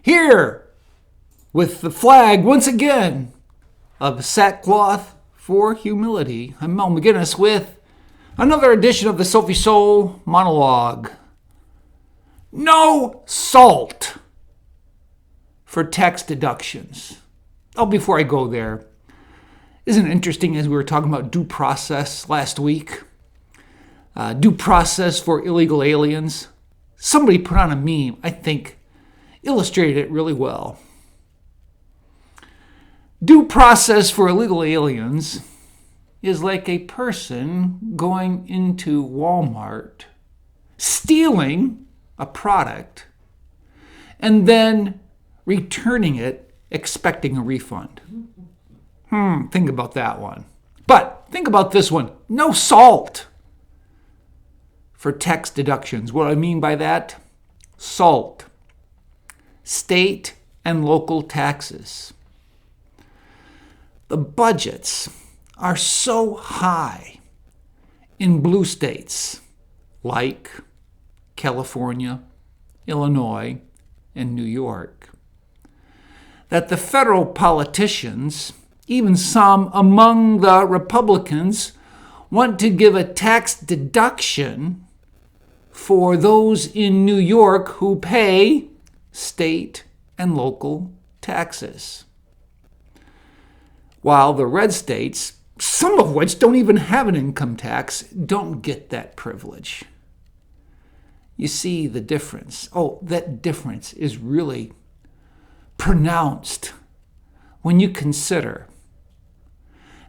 here with the flag once again of sackcloth for humility. I'm Mel McGinnis with another edition of the Sophie Scholl Monologue. No salt for tax deductions. Oh, before I go there, isn't it interesting as we were talking about due process last week? Due process for illegal aliens. Somebody put on a meme, I think, illustrated it really well. Due process for illegal aliens is like a person going into Walmart, stealing a product, and then returning it expecting a refund. Think about that one. But think about this one. No salt for tax deductions. What do I mean by that? Salt. State and local taxes. The budgets are so high in blue states like California, Illinois, and New York that the federal politicians, even some among the Republicans, want to give a tax deduction for those in New York who pay state and local taxes. While the red states, some of which don't even have an income tax, don't get that privilege. You see the difference. Oh, that difference is really pronounced when you consider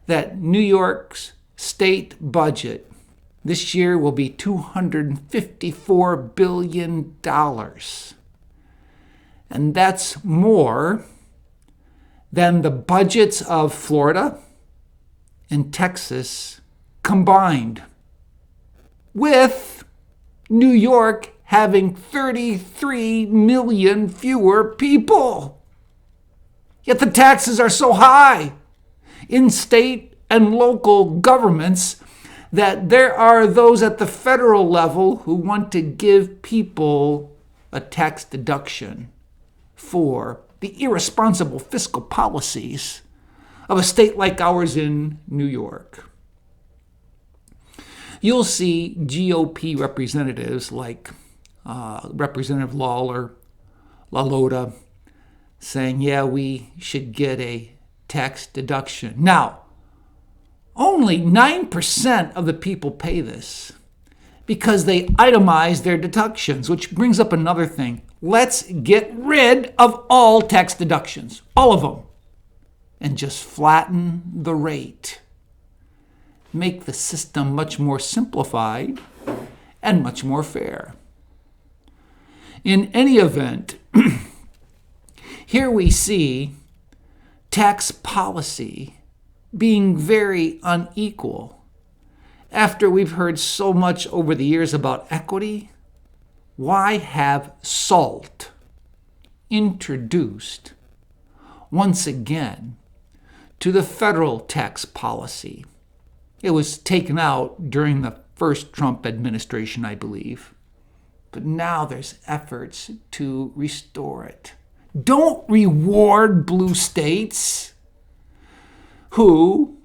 that New York's state budget this year will be $254 billion. And that's more than the budgets of Florida and Texas combined, with New York having 33 million fewer people. Yet the taxes are so high in state and local governments that there are those at the federal level who want to give people a tax deduction for the irresponsible fiscal policies of a state like ours in New York. You'll see GOP representatives like Representative Lawler, LaLota, saying, yeah, we should get a tax deduction. Now, only 9% of the people pay this because they itemize their deductions, which brings up another thing. Let's get rid of all tax deductions, all of them, and just flatten the rate. Make the system much more simplified and much more fair. In any event, here we see tax policy being very unequal. After we've heard so much over the years about equity, why have SALT introduced once again to the federal tax policy? It was taken out during the first Trump administration, I believe. But now there's efforts to restore it. Don't reward blue states who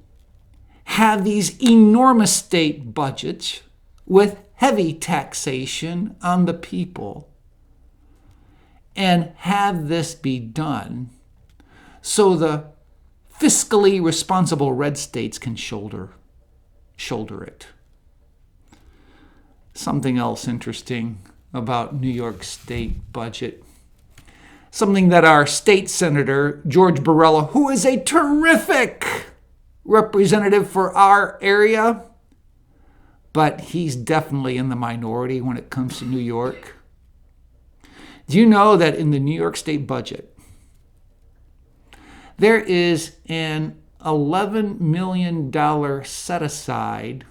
have these enormous state budgets with heavy taxation on the people, and have this be done so the fiscally responsible red states can shoulder it. Something else interesting about New York State budget. Something that our state senator, George Barella, who is a terrific representative for our area, but he's definitely in the minority when it comes to New York. Do you know that in the New York State budget, there is an $11 million set aside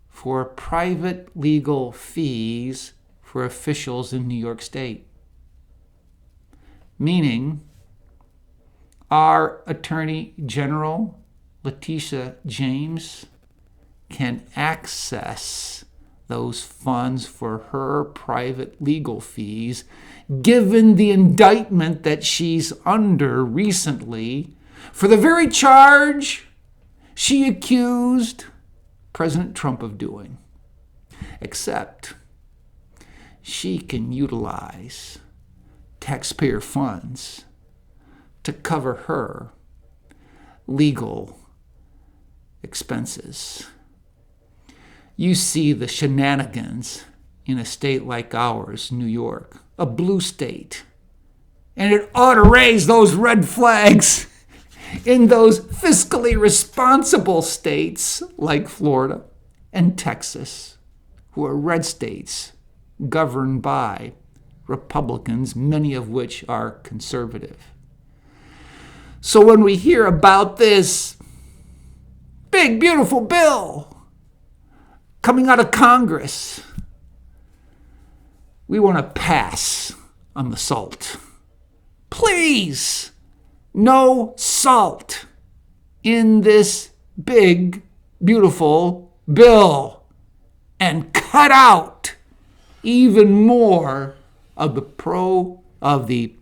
for private legal fees for officials in New York State? Meaning, our Attorney General, Letitia James, can access those funds for her private legal fees, given the indictment that she's under recently for the very charge she accused President Trump of doing. Except she can utilize taxpayer funds to cover her legal expenses. You see the shenanigans in a state like ours, New York, a blue state. And it ought to raise those red flags in those fiscally responsible states like Florida and Texas, who are red states governed by Republicans, many of which are conservative. So when we hear about this big, beautiful bill coming out of Congress, we want to pass on the salt. Please, no salt in this big, beautiful bill, and cut out even more of the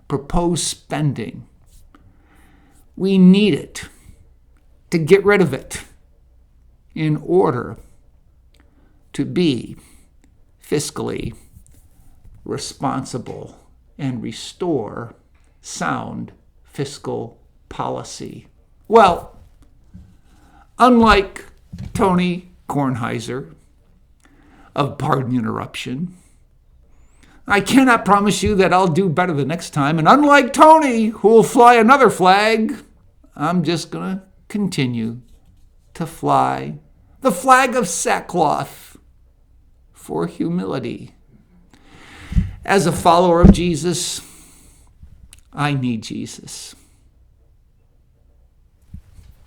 proposed spending. We need it to get rid of it in order to be fiscally responsible and restore sound fiscal policy. Well, unlike Tony Kornheiser of Pardon the Interruption, I cannot promise you that I'll do better the next time. And unlike Tony, who will fly another flag, I'm just going to continue to fly the flag of sackcloth for humility. As a follower of Jesus, I need Jesus.